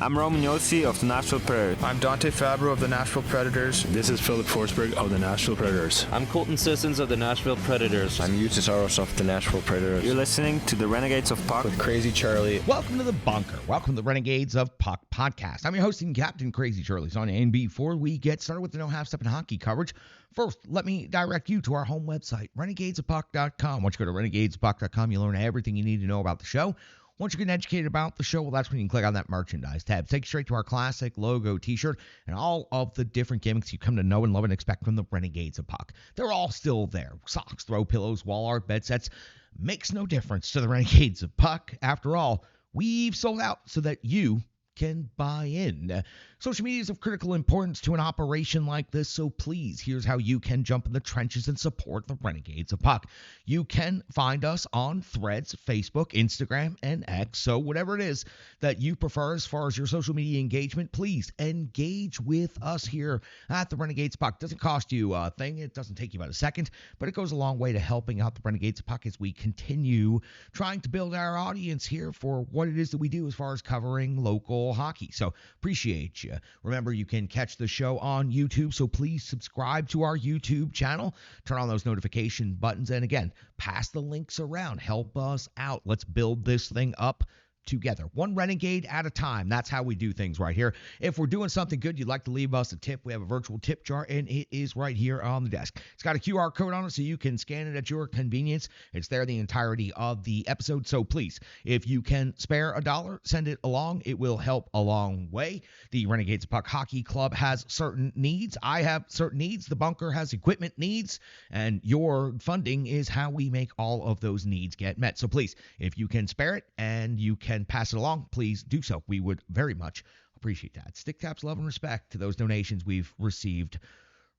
I'm Roman Yossi of the Nashville Predators. I'm Dante Fabro of the Nashville Predators. This is Philip Forsberg of the Nashville Predators. I'm Colton Sissons of the Nashville Predators. I'm Eustace Aros of the Nashville Predators. You're listening to the Renegades of Puck with Crazy Charlie. Welcome to the bunker. Welcome to the Renegades of Puck podcast. I'm your hosting, Captain Crazy Charlie Saunier. And before we get started with the No Half Step in Hockey coverage, first, let me direct you to our home website, renegadesofpuck.com. Once you go to renegadesofpuck.com, you'll learn everything you need to know about the show. Once you get educated about the show, well, that's when you can click on that merchandise tab. Take you straight to our classic logo t-shirt and all of the different gimmicks you come to know and love and expect from the Renegades of Puck. They're all still there. Socks, throw pillows, wall art, bed sets. Makes no difference to the Renegades of Puck. After all, we've sold out so that you can buy in. Social media is of critical importance to an operation like this, so please, here's how you can jump in the trenches and support the Renegades of Puck. You can find us on Threads, Facebook, Instagram, and X, so whatever it is that you prefer as far as your social media engagement, please engage with us here at the Renegades of Puck. It doesn't cost you a thing, it doesn't take you about a second, but it goes a long way to helping out the Renegades of Puck as we continue trying to build our audience here for what it is that we do as far as covering local hockey. So appreciate you. Remember, you can catch the show on YouTube, so please subscribe to our YouTube channel. Turn on those notification buttons, and again, pass the links around. Help us out. Let's build this thing up together. One Renegade at a time. That's how we do things right here. If we're doing something good, you'd like to leave us a tip, we have a virtual tip jar, and it is right here on the desk. It's got a QR code on it, so you can scan it at your convenience. It's there the entirety of the episode, so please, if you can spare $1, send it along. It will help a long way. The Renegades of Puck Hockey Club has certain needs. I have certain needs. The bunker has equipment needs, and your funding is how we make all of those needs get met. So please, if you can spare it and you can pass it along, please do so. We would very much appreciate that. Stick taps, love, and respect to those donations we've received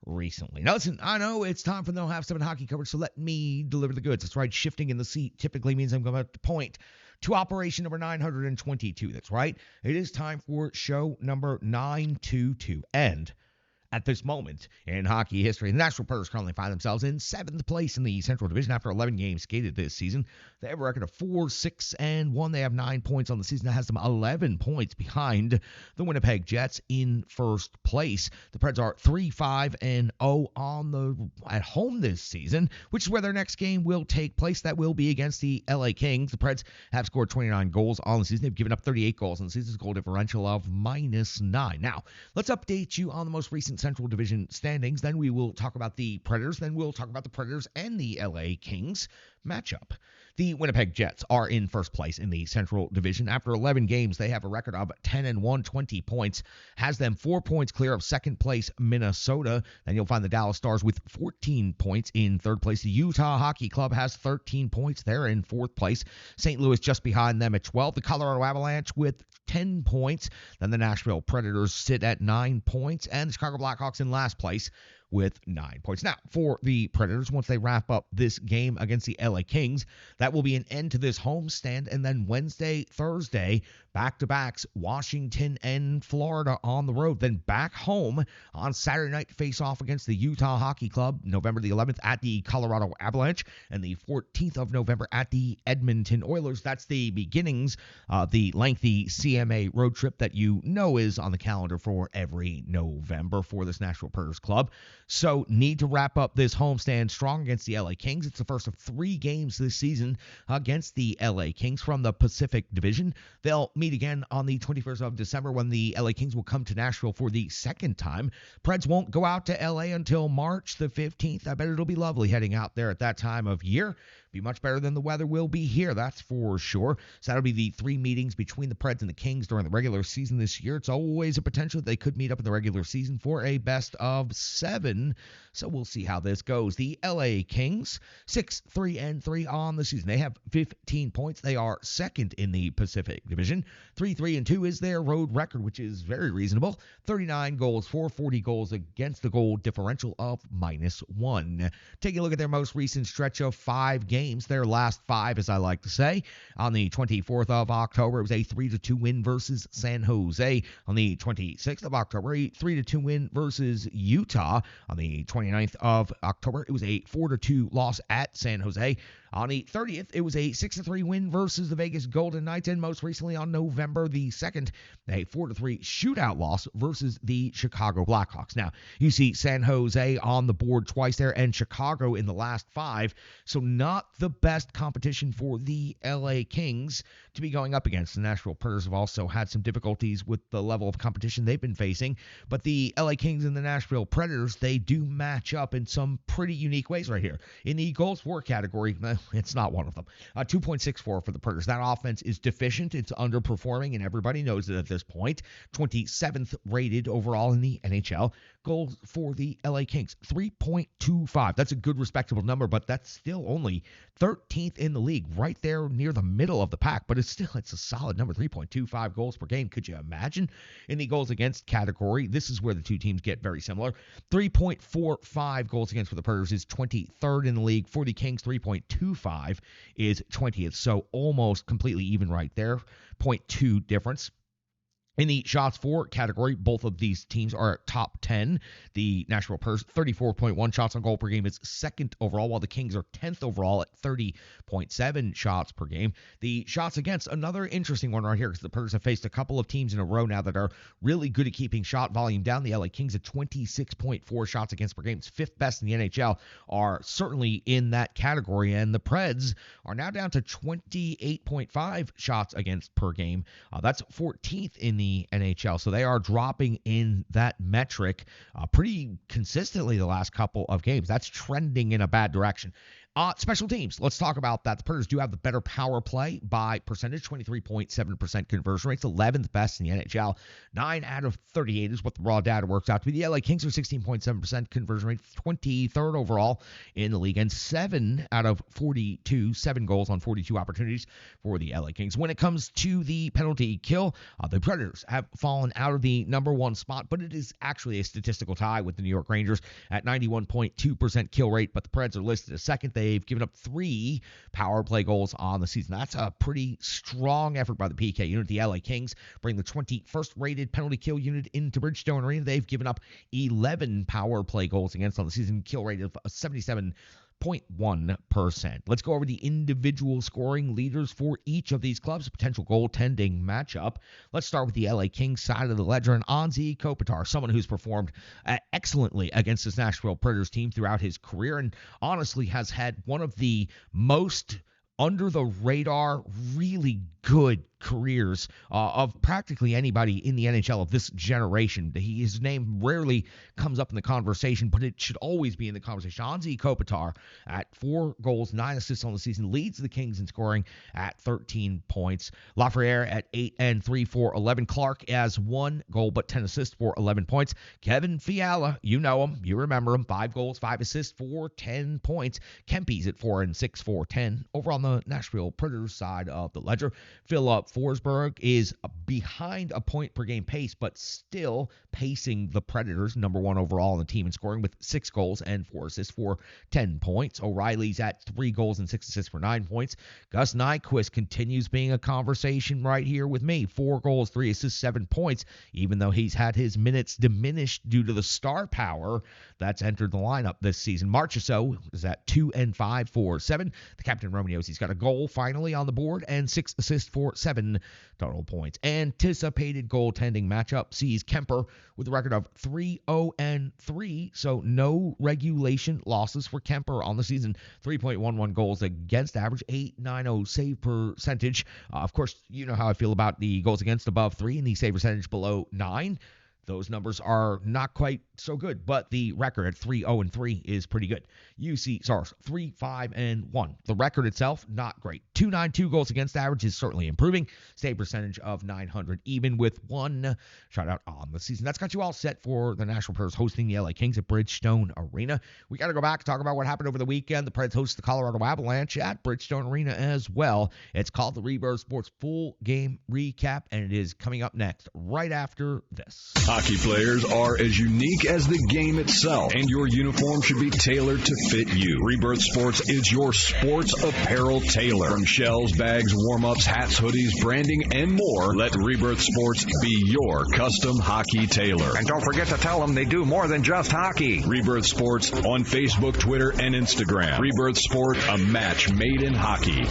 recently. Now listen, I know it's time for the No Half Step in Hockey coverage, so let me deliver the goods. That's right, shifting in the seat typically means I'm going to point to operation number 922. That's right, it is time for show number 922. And at this moment in hockey history, the Nashville Predators currently find themselves in 7th place in the Central Division after 11 games skated this season. They have a record of 4-6-1. They have 9 points on the season. That has them 11 points behind the Winnipeg Jets in first place. The Preds are 3-5-0 at home this season, which is where their next game will take place. That will be against the LA Kings. The Preds have scored 29 goals on the season. They've given up 38 goals on the season's goal differential of -9. Now, let's update you on the most recent Central Division standings. Then we will talk about the Predators. Then we'll talk about the Predators and the LA Kings matchup. The Winnipeg Jets are in first place in the Central Division. After 11 games, they have a record of 10-1, 20 points, has them 4 points clear of second place Minnesota. Then you'll find the Dallas Stars with 14 points in third place. The Utah Hockey Club has 13 points. They're in fourth place. St. Louis just behind them at 12. The Colorado Avalanche with 10 points. Then the Nashville Predators sit at 9 points. And the Chicago Blackhawks in last place with 9 points. Now, for the Predators, once they wrap up this game against the LA Kings, that will be an end to this homestand. And then Wednesday, Thursday, back-to-backs, Washington and Florida on the road. Then back home on Saturday night to face off against the Utah Hockey Club, November the 11th at the Colorado Avalanche, and the 14th of November at the Edmonton Oilers. That's the beginnings of the lengthy CMA road trip that you know is on the calendar for every November for this Nashville Predators club. So need to wrap up this homestand strong against the LA Kings. It's the first of 3 games this season against the LA Kings from the Pacific Division. They'll meet again on the 21st of December when the LA Kings will come to Nashville for the second time. Preds won't go out to LA until March the 15th. I bet it'll be lovely heading out there at that time of year. Be much better than the weather will be here, that's for sure. So that'll be the 3 meetings between the Preds and the Kings during the regular season this year. It's always a potential that they could meet up in the regular season for a best of 7. So we'll see how this goes. The LA Kings, 6-3-3 on the season. They have 15 points. They are second in the Pacific Division. 3-3-2 is their road record, which is very reasonable. 39 goals for, 40 goals against the goal differential of -1. Taking a look at their most recent stretch of 5 games. Their last 5, as I like to say. On the 24th of October, it was a 3-2 win versus San Jose. On the 26th of October, a 3-2 win versus Utah. On the 29th of October, it was a 4-2 loss at San Jose. On the 30th, it was a 6-3 win versus the Vegas Golden Knights, and most recently on November the 2nd, a 4-3 shootout loss versus the Chicago Blackhawks. Now, you see San Jose on the board twice there and Chicago in the last 5, so not the best competition for the LA Kings to be going up against. The Nashville Predators have also had some difficulties with the level of competition they've been facing, but the LA Kings and the Nashville Predators, they do match up in some pretty unique ways right here. In the goals for category, it's not one of them. 2.64 for the Predators. That offense is deficient. It's underperforming, and everybody knows it at this point. 27th rated overall in the NHL. Goals for the LA Kings, 3.25. That's a good, respectable number, but that's still only 13th in the league, right there near the middle of the pack. But it's a solid number, 3.25 goals per game. Could you imagine? In the goals against category, this is where the two teams get very similar. 3.45 goals against for the Predators is 23rd in the league. For the Kings, 3.25 is 20th. So almost completely even right there. 0.2 difference. In the shots for category, both of these teams are top 10. The Nashville Predators, 34.1 shots on goal per game, is second overall, while the Kings are 10th overall at 30.7 shots per game. The shots against, another interesting one right here, because the Predators have faced a couple of teams in a row now that are really good at keeping shot volume down. The LA Kings at 26.4 shots against per game. It's fifth best in the NHL, are certainly in that category, and the Preds are now down to 28.5 shots against per game. That's 14th in the NHL, so they are dropping in that metric pretty consistently the last couple of games. That's trending in a bad direction. Special teams, let's talk about that. The Predators do have the better power play by percentage, 23.7% conversion rates, 11th best in the NHL. 9 out of 38 is what the raw data works out to be. The LA Kings are 16.7% conversion rate, 23rd overall in the league, and 7 out of 42, 7 goals on 42 opportunities for the LA Kings. When it comes to the penalty kill, the Predators have fallen out of the number 1 spot, but it is actually a statistical tie with the New York Rangers at 91.2% kill rate, but the Preds are listed as second. They've given up 3 power play goals on the season. That's a pretty strong effort by the PK unit. The LA Kings bring the 21st rated penalty kill unit into Bridgestone Arena. They've given up 11 power play goals against on the season, kill rate of 77.1%. Let's go over the individual scoring leaders for each of these clubs, potential goaltending matchup. Let's start with the LA Kings side of the ledger, and Anze Kopitar, someone who's performed excellently against this Nashville Predators team throughout his career, and honestly has had one of the most under the radar, really good careers of practically anybody in the NHL of this generation. His name rarely comes up in the conversation, but it should always be in the conversation. Anze Kopitar at 4 goals, 9 assists on the season, leads the Kings in scoring at 13 points. Lafreniere at 8 and 3 for 11. Clark has 1 goal but 10 assists for 11 points. Kevin Fiala, you know him, you remember him, 5 goals, 5 assists for 10 points. Kempe's at 4 and 6 for 10. Over on the Nashville Predators side of the ledger, Philip Forsberg is behind a point per game pace, but still pacing the Predators, number 1 overall in the team in scoring with 6 goals and 4 assists for 10 points. O'Reilly's at 3 goals and 6 assists for 9 points. Gus Nyquist continues being a conversation right here with me. 4 goals, 3 assists, 7 points, even though he's had his minutes diminished due to the star power that's entered the lineup this season. Marchessault is at 2 and 5 for 7. The Captain Romeos, he's got a goal finally on the board and 6 assists for 7 total points. Anticipated goaltending matchup sees Kemper with a record of 3-0-3, so no regulation losses for Kemper on the season. 3.11 goals against average, 8.90 save percentage. Of course, you know how I feel about the goals against above 3 and the save percentage below 9. Those numbers are not quite so good, but the record at 3-0-3 is pretty good. UC Stars 3-5-1. The record itself, not great. 292 goals against average is certainly improving. Save percentage of 900, even with 1 shutout on the season. That's got you all set for the Nashville Predators hosting the LA Kings at Bridgestone Arena. We got to go back and talk about what happened over the weekend. The Preds host the Colorado Avalanche at Bridgestone Arena as well. It's called the Rebirth Sports Full Game Recap, and it is coming up next, right after this. Hockey players are as unique as the game itself, and your uniform should be tailored to fit you. Rebirth Sports is your sports apparel tailor. From shells, bags, warm-ups, hats, hoodies, branding, and more, let Rebirth Sports be your custom hockey tailor. And don't forget to tell them they do more than just hockey. Rebirth Sports on Facebook, Twitter, and Instagram. Rebirth Sport, a match made in hockey.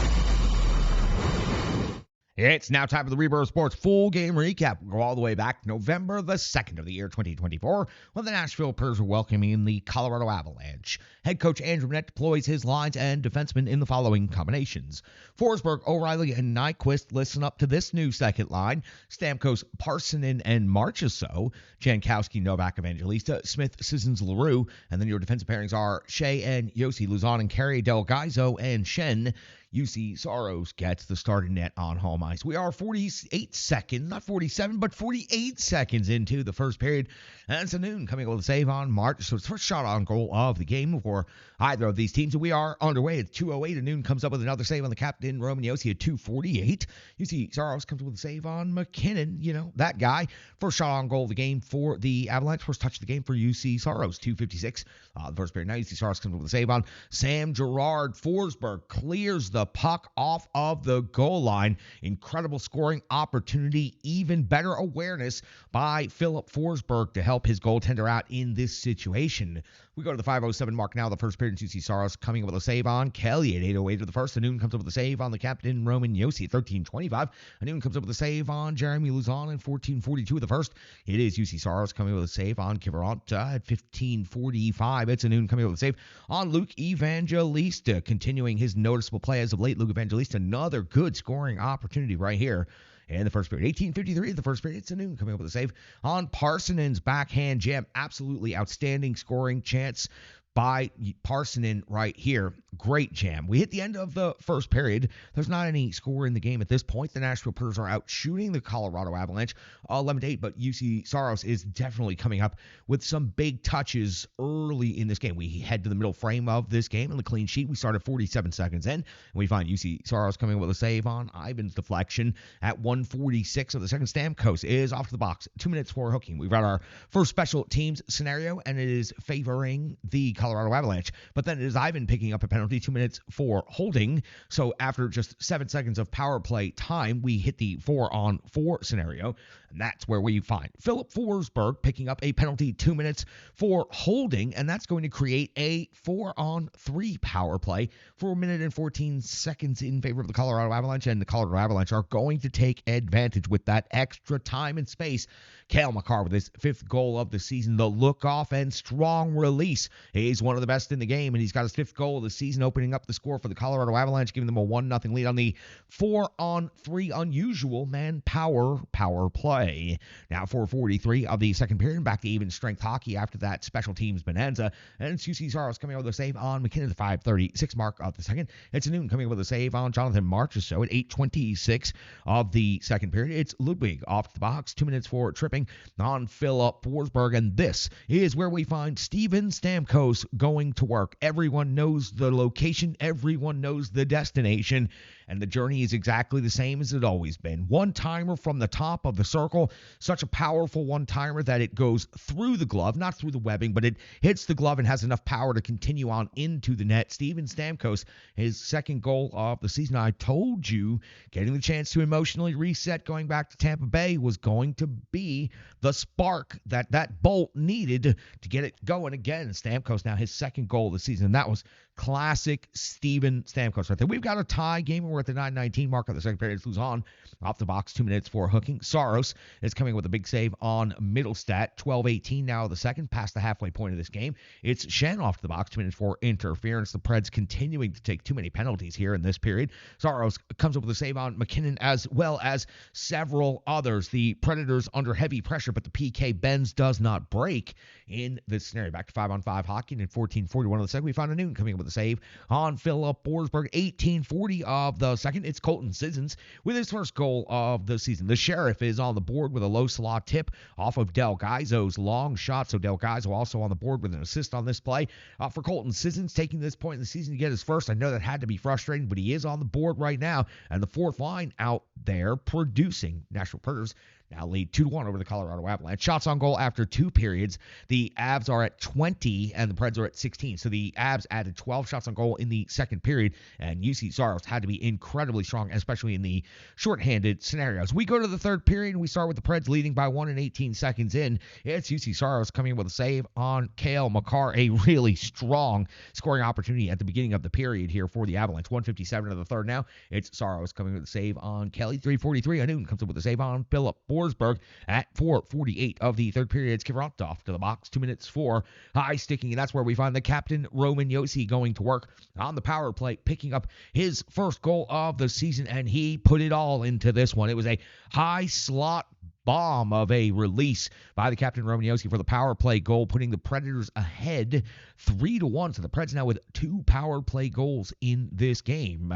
It's now time for the Rebirth Sports full game recap. We'll go all the way back to November the 2nd of the year 2024 when the Nashville Preds are welcoming the Colorado Avalanche. Head coach Andrew Brunette deploys his lines and defensemen in the following combinations. Forsberg, O'Reilly, and Nyquist listen up to this new second line. Stamkos, Parsonen, and Marchessault. Jankowski, Novak, Evangelista, Smith, Sissons, LaRue. And then your defensive pairings are Shea and Yossi, Luzon and Carey, Del Gaizo, and Shen. UC Saros gets the starting net on home ice. We are 48 seconds, not 47, but 48 seconds into the first period. And Sanoon coming with a save on March. So it's first shot on goal of the game for either of these teams. And we are underway at 2:08. Sanoon comes up with another save on the captain, Roman Yossi, at 2:48. UC Saros comes with a save on McKinnon. You know, that guy. First shot on goal of the game for the Avalanche. First touch of the game for UC Saros, 2:56. The first period. Now UC Saros comes with a save on Sam Girard. Forsberg clears the puck off of the goal line. Incredible scoring opportunity. Even better awareness by Philip Forsberg to help his goaltender out in this situation. We go to the 5:07 mark now. The first period, UC Saros coming up with a save on Kelly at 8:08 of the first. Sanoon comes up with a save on the captain, Roman Yossi, at 13:25. Sanoon comes up with a save on Jeremy Luzon in 14:42 of the first. It is UC Saros coming with a save on Kivarant at 15:45. It's Sanoon coming up with a save on Luke Evangelista, continuing his noticeable play as of late. Luke Evangelista, another good scoring opportunity right here in the first period. 18:53 of the first period. It's Sanoon coming up with a save on Parsonen's backhand jam. Absolutely outstanding scoring chance by Parsonen right here. Great jam. We hit the end of the first period. There's not any score in the game at this point. The Nashville Preds are out shooting the Colorado Avalanche 11-8, but UC Saros is definitely coming up with some big touches early in this game. We head to the middle frame of this game in the clean sheet. We start at 47 seconds in, and we find UC Saros coming with a save on Ivan's deflection at 1:46 of the second. Stamkos is off to the box. 2 minutes for hooking. We've got our first special teams scenario, and it is favoring the Colorado Avalanche. But then it is Ivan picking up a penalty, 2 minutes for holding. So after just 7 seconds of power play time, we hit the 4-on-4 scenario. And that's where we find Philip Forsberg picking up a penalty, 2 minutes for holding. And that's going to create a 4-on-3 power play for 1 minute and 14 seconds in favor of the Colorado Avalanche. And the Colorado Avalanche are going to take advantage with that extra time and space. Cale Makar with his 5th goal of the season. The look-off and strong release. He's one of the best in the game, and he's got his 5th goal of the season, opening up the score for the Colorado Avalanche, giving them a 1-0 lead on the 4-on-3 unusual power play. Now 4:43 of the second period, back to even strength hockey after that special teams bonanza. And it's UC Saros coming up with a save on McKinnon at the 5:36 mark of the second. It's Sanoon coming up with a save on Jonathan Marchessault at 8:26 of the second period. It's Ludwig off the box, 2 minutes for tripping on Philip Forsberg. And this is where we find Steven Stamkos going to work. Everyone knows the location. Everyone knows the destination. And the journey is exactly the same as it always been. One-timer from the top of the circle. Such a powerful one-timer that it goes through the glove, not through the webbing, but it hits the glove and has enough power to continue on into the net. Steven Stamkos, his 2nd goal of the season. I told you, getting the chance to emotionally reset going back to Tampa Bay was going to be the spark that bolt needed to get it going again. Stamkos now his 2nd goal of the season. And that was classic Steven Stamkos right there. We've got a tie game. We're at the 9:19 mark of the second period. It's Luzon off the box, 2 minutes for hooking. Saros is coming with a big save on Middlestat. 12:18 now of the second, past the halfway point of this game. It's Shen off the box, 2 minutes for interference. The Preds continuing to take too many penalties here in this period. Saros comes up with a save on McKinnon as well as several others. The Predators under heavy pressure, but the PK bends, does not break in this scenario. Back to 5-on-5 hockey, and in 14:41 of the second, we find Sanoon coming up with a save on Philip Forsberg. 18:40 of the second, it's Colton Sissons with his 1st goal of the season. The Sheriff is on the board with a low slot tip off of Del Gaizo's long shot. So Del Gaizo also on the board with an assist on this play. For Colton Sissons, taking this point in the season to get his first. I know that had to be frustrating, but he is on the board right now. And the 4th line out there producing. Nashville Predators now lead 2-1 over the Colorado Avalanche. Shots on goal after 2 periods. The Avs are at 20 and the Preds are at 16. So the Avs added 12 shots on goal in the second period, and UC Saros had to be incredibly strong, especially in the shorthanded scenarios. We go to the third period, and we start with the Preds leading by 1 and 18 seconds in. It's UC Saros coming in with a save on Cale Makar, a really strong scoring opportunity at the beginning of the period here for the Avalanche. 1:57 of the third now. It's Saros coming with a save on Kelly. 3:43. Newton comes up with a save on Philip Forsberg at 4:48 of the third period. It's Kivarantov to the box. 2 minutes for high sticking, and that's where we find the captain, Roman Josi, going to work on the power play, picking up his first goal of the season, and he put it all into this one. It was a high slot bomb of a release by the captain, Roman Josi, for the power play goal, putting the Predators ahead 3-1. So the Preds now with 2 power play goals in this game.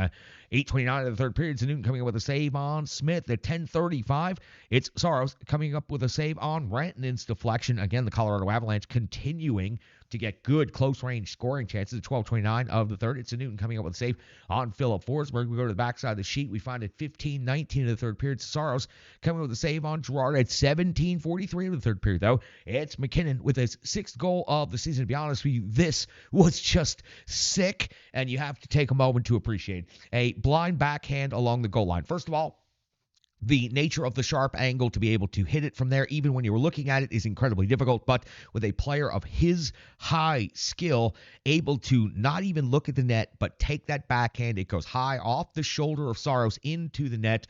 8:29 of the third period. Newton coming up with a save on Smith. At 10:35, it's Saros coming up with a save on Rantanen's deflection. Again, the Colorado Avalanche continuing to get good close-range scoring chances. At 12:29 of the third, it's Newton coming up with a save on Philip Forsberg. We go to the backside of the sheet. We find at 15:19 of the third period, Saros coming with a save on Girard. At 17:43 of the third period, though, it's McKinnon with his 6th goal of the season. To be honest with you, this was just sick, and you have to take a moment to appreciate a blind backhand along the goal line. First of all, the nature of the sharp angle to be able to hit it from there, even when you were looking at it, is incredibly difficult. But with a player of his high skill, able to not even look at the net, but take that backhand, it goes high off the shoulder of Saros into the net.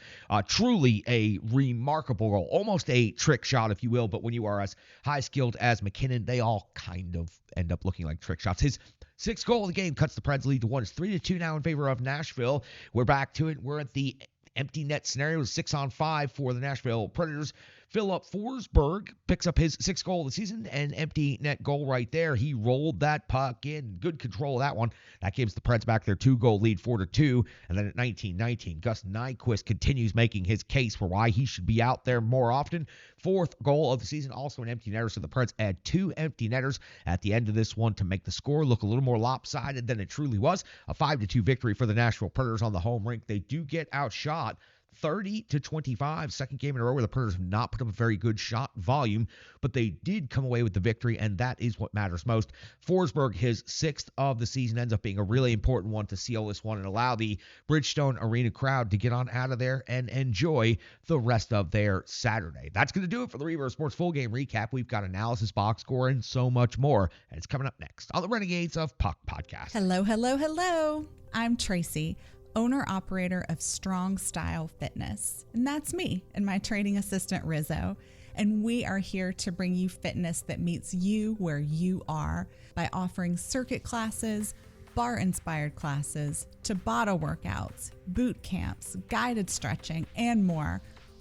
Truly a remarkable goal, almost a trick shot, if you will. But when you are as high-skilled as McKinnon, they all kind of end up looking like trick shots. His 6th goal of the game cuts the Preds lead to 1. It's 3-2 now in favor of Nashville. We're back to it. We're at the empty net scenario. 6-on-5 for the Nashville Predators. Philip Forsberg picks up his 6th goal of the season, an empty net goal right there. He rolled that puck in. Good control of that one. That gives the Preds back their 2-goal lead, 4-2. And then at 19:19, Gus Nyquist continues making his case for why he should be out there more often. 4th goal of the season, also an empty netter. So the Preds add 2 empty netters at the end of this one to make the score look a little more lopsided than it truly was. A 5-2 victory for the Nashville Predators on the home rink. They do get outshot 30-25, second game in a row where the Predators have not put up a very good shot volume, but they did come away with the victory, and that is what matters most. Forsberg, his 6th of the season, ends up being a really important one to seal this one and allow the Bridgestone Arena crowd to get on out of there and enjoy the rest of their Saturday. That's going to do it for the Reverse Sports Full Game Recap. We've got analysis, box score, and so much more, and it's coming up next on the Renegades of Puck podcast. Hello, hello, hello. I'm Tracy, owner-operator of Strong Style Fitness. And that's me and my training assistant, Rizzo. And we are here to bring you fitness that meets you where you are by offering circuit classes, bar-inspired classes, Tabata workouts, boot camps, guided stretching, and more,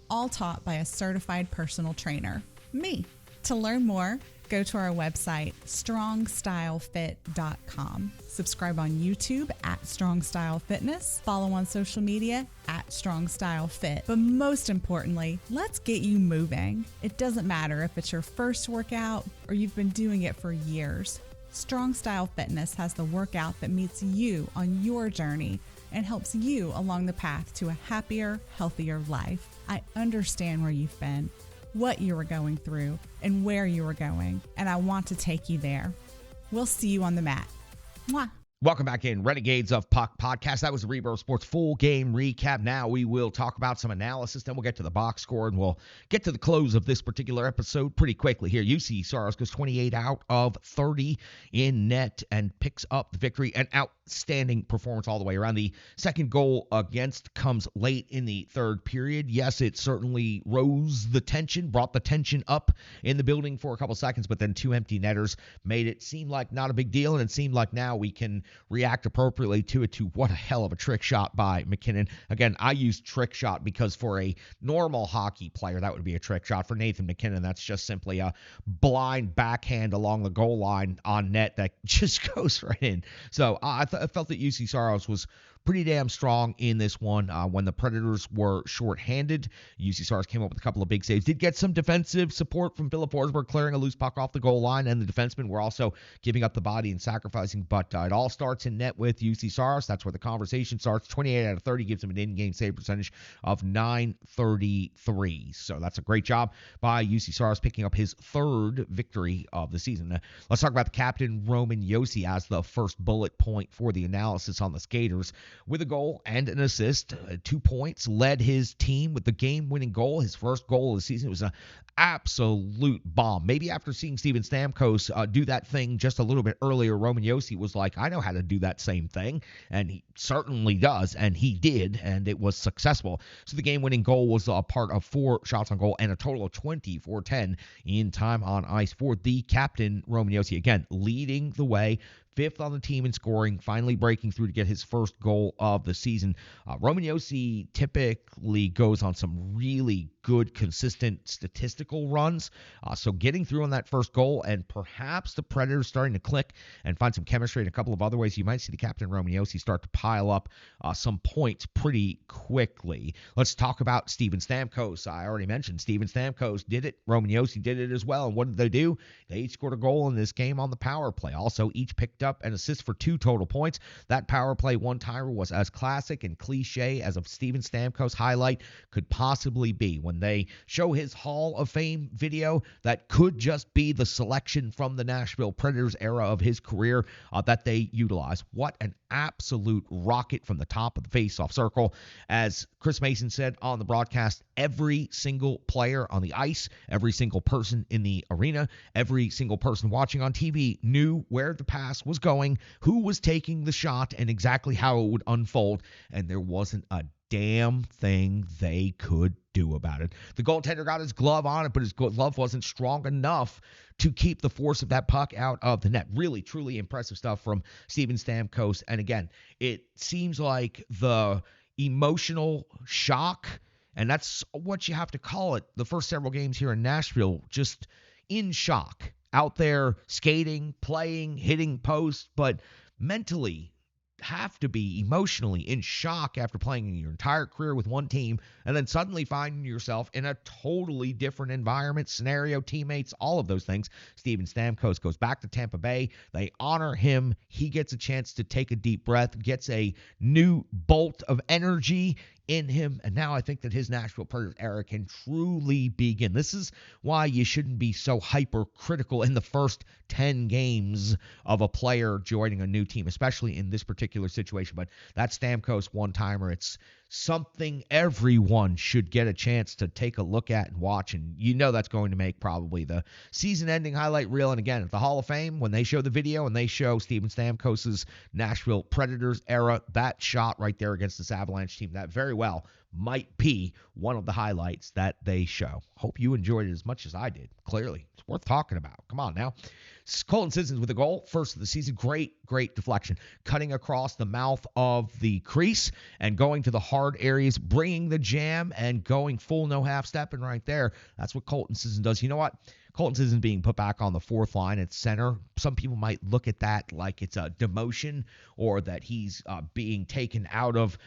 all taught by a certified personal trainer, me. To learn more, go to our website, strongstylefit.com. Subscribe on YouTube at Strong Style Fitness. Follow on social media at Strong Style Fit. But most importantly, let's get you moving. It doesn't matter if it's your first workout or you've been doing it for years. Strong Style Fitness has the workout that meets you on your journey and helps you along the path to a happier, healthier life. I understand where you've been, what you were going through, and where you were going, and I want to take you there. We'll see you on the mat. Mwah. Welcome back in Renegades of Puck podcast. That was the Rebirth Sports Full Game Recap. Now we will talk about some analysis, then we'll get to the box score, and we'll get to the close of this particular episode pretty quickly here. UC Saros goes 28 out of 30 in net and picks up the victory. An outstanding performance all the way around. The second goal against comes late in the third period. Yes, it certainly rose the tension, brought the tension up in the building for a couple seconds, but then 2 empty netters made it seem like not a big deal, and it seemed like now we can react appropriately to it. To what a hell of a trick shot by McKinnon. Again, I use trick shot because for a normal hockey player, that would be a trick shot. For Nathan McKinnon, that's just simply a blind backhand along the goal line on net that just goes right in. So I felt that UC Saros was pretty damn strong in this one. When the Predators were shorthanded, UC Saros came up with a couple of big saves. Did get some defensive support from Philip Forsberg clearing a loose puck off the goal line, and the defensemen were also giving up the body and sacrificing, but it all starts in net with UC Saros. That's where the conversation starts. 28 out of 30 gives him an in-game save percentage of .933. So that's a great job by UC Saros, picking up his third victory of the season. Let's talk about the captain, Roman Josi, as the first bullet point for the analysis on the skaters. With a goal and an assist, 2 points, led his team with the game-winning goal. His first goal of the season. It was an absolute bomb. Maybe after seeing Steven Stamkos do that thing just a little bit earlier, Roman Josi was like, I know how to do that same thing, and he certainly does, and he did, and it was successful. So the game-winning goal was a part of 4 shots on goal and a total of 24-10 in time on ice for the captain, Roman Josi. Again, leading the way, 5th on the team in scoring, finally breaking through to get his first goal of the season. Roman Josi typically goes on some really good, consistent statistical runs. So getting through on that first goal, and perhaps the Predators starting to click and find some chemistry in a couple of other ways, you might see the captain, Roman Josi, start to pile up some points pretty quickly. Let's talk about Steven Stamkos. I already mentioned Steven Stamkos did it. Roman Josi did it as well. And what did they do? They each scored a goal in this game on the power play. Also, each picked up an assist for 2 total points. That power play one-timer was as classic and cliche as a Steven Stamkos highlight could possibly be. When they show his Hall of Fame video, that could just be the selection from the Nashville Predators era of his career that they utilize. What an absolute rocket from the top of the face-off circle. As Chris Mason said on the broadcast, every single player on the ice, every single person in the arena, every single person watching on TV knew where the pass was going, who was taking the shot, and exactly how it would unfold, and there wasn't a damn thing they could do about it. The goaltender got his glove on it, but his glove wasn't strong enough to keep the force of that puck out of the net. Really, truly impressive stuff from Steven Stamkos. And again, it seems like the emotional shock, and that's what you have to call it, the first several games here in Nashville, just in shock. Out there skating, playing, hitting posts, but mentally have to be emotionally in shock after playing your entire career with one team and then suddenly finding yourself in a totally different environment, scenario, teammates, all of those things. Steven Stamkos goes back to Tampa Bay. They honor him. He gets a chance to take a deep breath, gets a new bolt of energy in him, and now I think that his Nashville Predators era can truly begin. This is why you shouldn't be so hypercritical in the first 10 games of a player joining a new team, especially in this particular situation. But that Stamkos one-timer, it's something everyone should get a chance to take a look at and watch, and you know that's going to make probably the season-ending highlight reel. And again, at the Hall of Fame, when they show the video and they show Steven Stamkos' Nashville Predators era, that shot right there against this Avalanche team, that very well might be one of the highlights that they show. Hope you enjoyed it as much as I did. Clearly, it's worth talking about. Come on now. Colton Sissons with a goal, first of the season. Great deflection. Cutting across the mouth of the crease and going to the hard areas, bringing the jam and going full no half-stepping right there. That's what Colton Sissons does. You know what? Colton Sissons being put back on the 4th line at center. Some people might look at that like it's a demotion or that he's being taken out of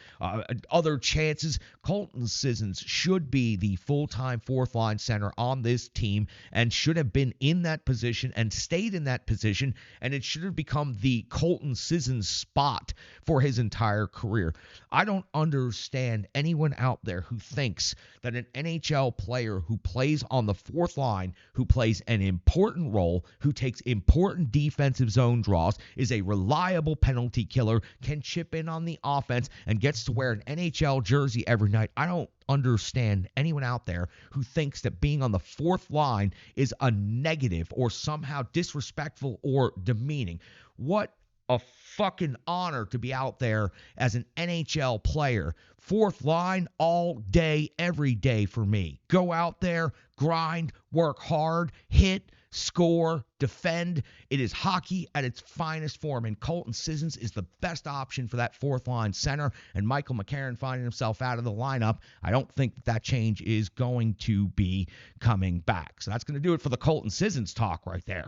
other chances. Colton Sissons should be the full-time 4th line center on this team and should have been in that position and stayed in that position, and it should have become the Colton Sissons spot for his entire career. I don't understand anyone out there who thinks that an NHL player who plays on the 4th line, who plays an important role, who takes important defensive zone draws, is a reliable penalty killer, can chip in on the offense, and gets to wear an NHL jersey every night. I don't understand anyone out there who thinks that being on the 4th line is a negative or somehow disrespectful or demeaning. What a fucking honor to be out there as an NHL player. 4th line all day, every day for me. Go out there, grind, work hard, hit, score, defend. It is hockey at its finest form, and Colton Sissons is the best option for that 4th line center, and Michael McCarron finding himself out of the lineup. I don't think that change is going to be coming back. So that's going to do it for the Colton Sissons talk right there.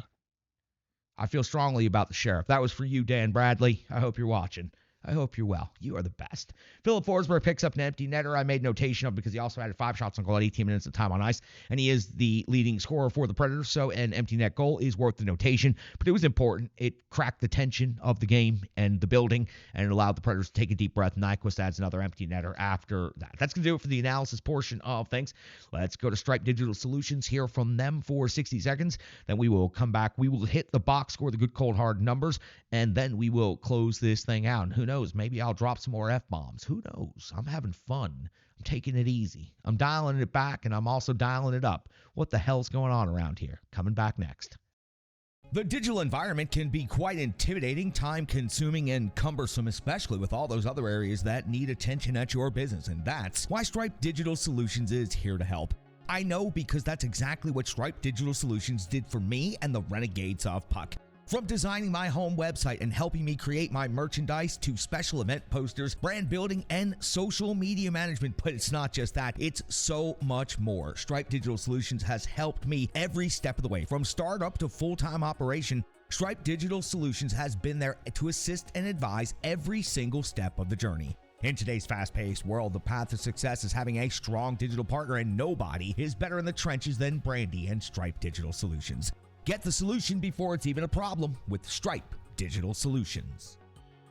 I feel strongly about the Sheriff. That was for you, Dan Bradley. I hope you're watching. I hope you're well. You are the best. Philip Forsberg picks up an empty netter. I made notation of because he also had 5 shots on goal at 18 minutes of time on ice, and he is the leading scorer for the Predators, so an empty net goal is worth the notation. But it was important. It cracked the tension of the game and the building, and it allowed the Predators to take a deep breath. Nyquist adds another empty netter after that. That's going to do it for the analysis portion of things. Let's go to Stripe Digital Solutions, hear from them for 60 seconds. Then we will come back. We will hit the box score, the good, cold, hard numbers, and then we will close this thing out. And who knows, maybe I'll drop some more F-bombs. Who knows? I'm having fun. I'm taking it easy. I'm dialing it back, and I'm also dialing it up. What the hell's going on around here? Coming back next. The digital environment can be quite intimidating, time-consuming, and cumbersome, especially with all those other areas that need attention at your business, and that's why Stripe Digital Solutions is here to help. I know because that's exactly what Stripe Digital Solutions did for me and the Renegades of Puck. From designing my home website and helping me create my merchandise to special event posters, brand building, and social media management. But it's not just that, it's so much more. Stripe Digital Solutions has helped me every step of the way. From startup to full-time operation, Stripe Digital Solutions has been there to assist and advise every single step of the journey. In today's fast-paced world, the path to success is having a strong digital partner, and nobody is better in the trenches than Brandy and Stripe Digital Solutions. Get the solution before it's even a problem with Stripe Digital Solutions.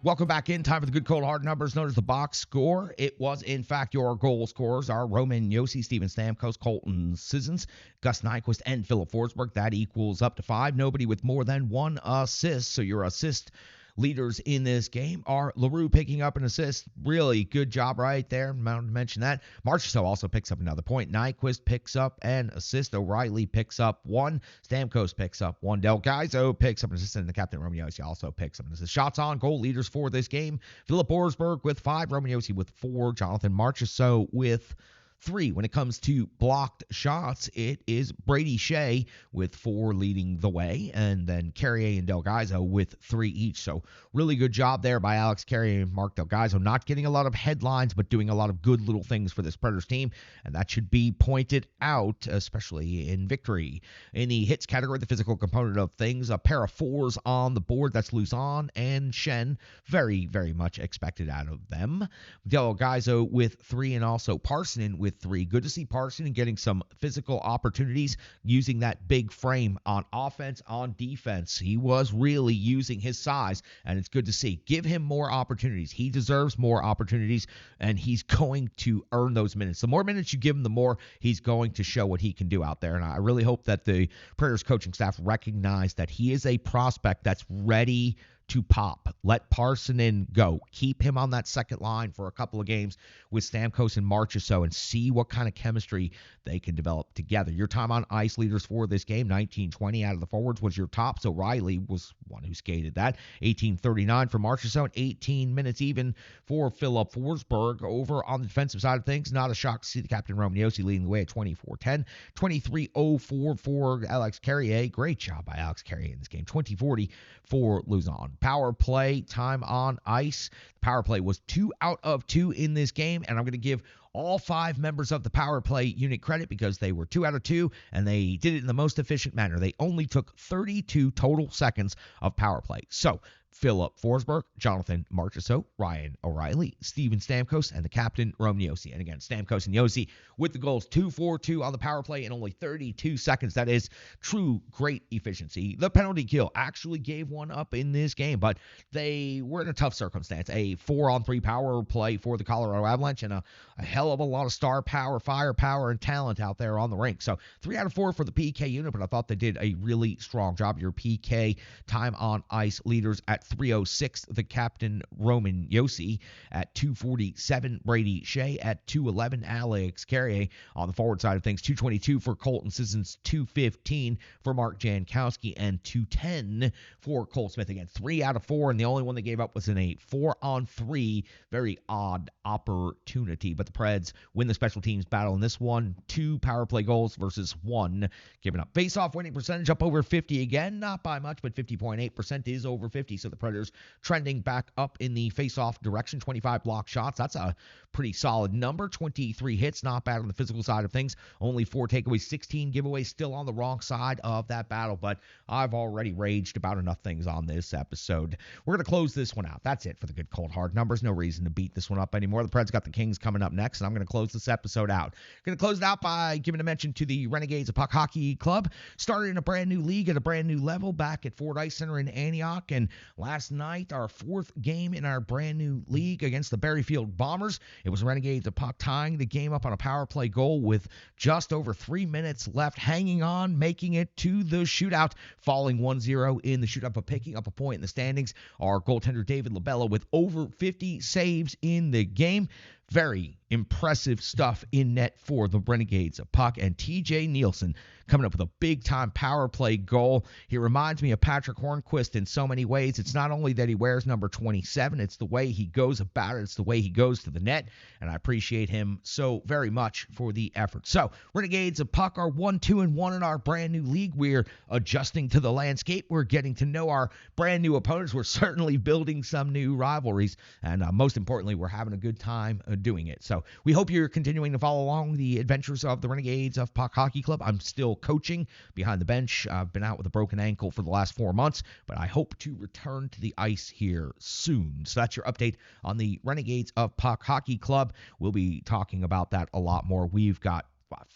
Welcome back in. Time for the good, cold, hard numbers known as the box score. It was, in fact, your goal scorers are Roman Josi, Steven Stamkos, Colton Sissons, Gus Nyquist, and Philip Forsberg. That equals up to 5. Nobody with more than 1 assist. So your assist leaders in this game are LaRue picking up an assist. Really good job right there. I'm going to mention that. Marchessault also picks up another point. Nyquist picks up an assist. O'Reilly picks up 1. Stamkos picks up 1. Del Gaizo picks up an assist. And the Captain Roman Josi also picks up an assist. Shots on goal leaders for this game. Philip Forsberg with 5. Roman Josi with 4. Jonathan Marchessault with 3. When it comes to blocked shots, it is Brady Shea with 4 leading the way, and then Carrier and Del Gaizo with 3 each. So really good job there by Alex Carrier and Mark Del Gaizo. Not getting a lot of headlines, but doing a lot of good little things for this Predators team, and that should be pointed out, especially in victory. In the hits category, the physical component of things, a pair of 4s on the board. That's Luzon and Shen. Very, very much expected out of them. Del Gaizo with 3, and also Parsonen with 3. Good to see Parsonen getting some physical opportunities, using that big frame on offense, on defense. He was really using his size, and it's good to see. Give him more opportunities. He deserves more opportunities, and he's going to earn those minutes. The more minutes you give him, the more he's going to show what he can do out there. And I really hope that the Predators coaching staff recognize that he is a prospect that's ready to pop. Let Parsonen go. Keep him on that second line for a couple of games with Stamkos and Marchessault and see what kind of chemistry they can develop together. Your time on ice leaders for this game, 19-20 out of the forwards was your top, so Riley was one who skated that. 18-39 for Marchessault, 18 minutes even for Philip Forsberg. Over on the defensive side of things, not a shock to see the Captain Roman Josi leading the way at 24-10. 23-04 for Alex Carrier. Great job by Alex Carrier in this game. 20-40 for Luzon. Power play time on ice. The power play was 2 out of 2 in this game, and I'm going to give all 5 members of the power play unit credit because they were 2 out of 2, and they did it in the most efficient manner. They only took 32 total seconds of power play. So Philip Forsberg, Jonathan Marchessault, Ryan O'Reilly, Steven Stamkos, and the Captain Roman Josi. And again, Stamkos and Josi with the goals 2-4-2 on the power play in only 32 seconds. That is true great efficiency. The penalty kill actually gave one up in this game, but they were in a tough circumstance. A 4-on-3 power play for the Colorado Avalanche, and a hell of a lot of star power, firepower, and talent out there on the rink. So 3 out of 4 for the PK unit, but I thought they did a really strong job. Your PK time on ice leaders at 3:06, the Captain Roman Josi. At 2:47, Brady Shea. At 2:11, Alex Carrier. On the forward side of things, 2:22 for Colton Sissons, 2:15 for Mark Jankowski, and 2:10 for Cole Smith. Again, 3 out of 4, and the only one they gave up was in a 4-on-3. Very odd opportunity, but the Preds win the special teams battle in this one. 2 power play goals versus 1 given up. Face-off winning percentage up over 50 again. Not by much, but 50.8% is over 50, so of the Predators trending back up in the face-off direction. 25 block shots. That's a pretty solid number. 23 hits, not bad on the physical side of things. Only 4 takeaways, 16 giveaways, still on the wrong side of that battle, but I've already raged about enough things on this episode. We're going to close this one out. That's it for the good cold hard numbers. No reason to beat this one up anymore. The Preds got the Kings coming up next, and I'm going to close this episode out. Going to close it out by giving a mention to the Renegades of Puck Hockey Club. Started in a brand new league at a brand new level back at Ford Ice Center in Antioch, and last night, our 4th game in our brand new league against the Berryfield Bombers. It was Renegades of Puck tying the game up on a power play goal with just over 3 minutes left, hanging on, making it to the shootout, falling 1-0 in the shootout, but picking up a point in the standings. Our goaltender David Labella with over 50 saves in the game. Very impressive stuff in net for the Renegades of Puck. And TJ Nielsen coming up with a big-time power play goal. He reminds me of Patrick Hornquist in so many ways. It's not only that he wears number 27, it's the way he goes about it. It's the way he goes to the net, and I appreciate him so very much for the effort. So, Renegades of Puck are 1-2-1 in our brand-new league. We're adjusting to the landscape. We're getting to know our brand-new opponents. We're certainly building some new rivalries, and most importantly, we're having a good time doing it. So, we hope you're continuing to follow along the adventures of the Renegades of Puck Hockey Club. I'm still coaching behind the bench. I've been out with a broken ankle for the last 4 months, but I hope to return to the ice here soon. So that's your update on the Renegades of Puck Hockey Club. We'll be talking about that a lot more. We've got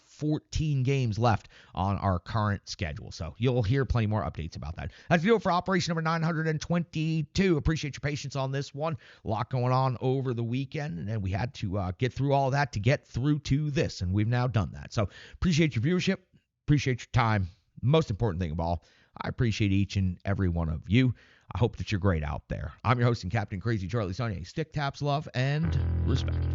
14 games left on our current schedule, so you'll hear plenty more updates about that. That's it for operation number 922. Appreciate your patience on this one. A lot going on over the weekend, and we had to get through all of that to get through to this, and we've now done that. So appreciate your viewership, appreciate your time. Most important thing of all, I appreciate each and every one of you. I hope that you're great out there. I'm your host and Captain Crazy Charlie Saunier. Stick, taps, love, and respect.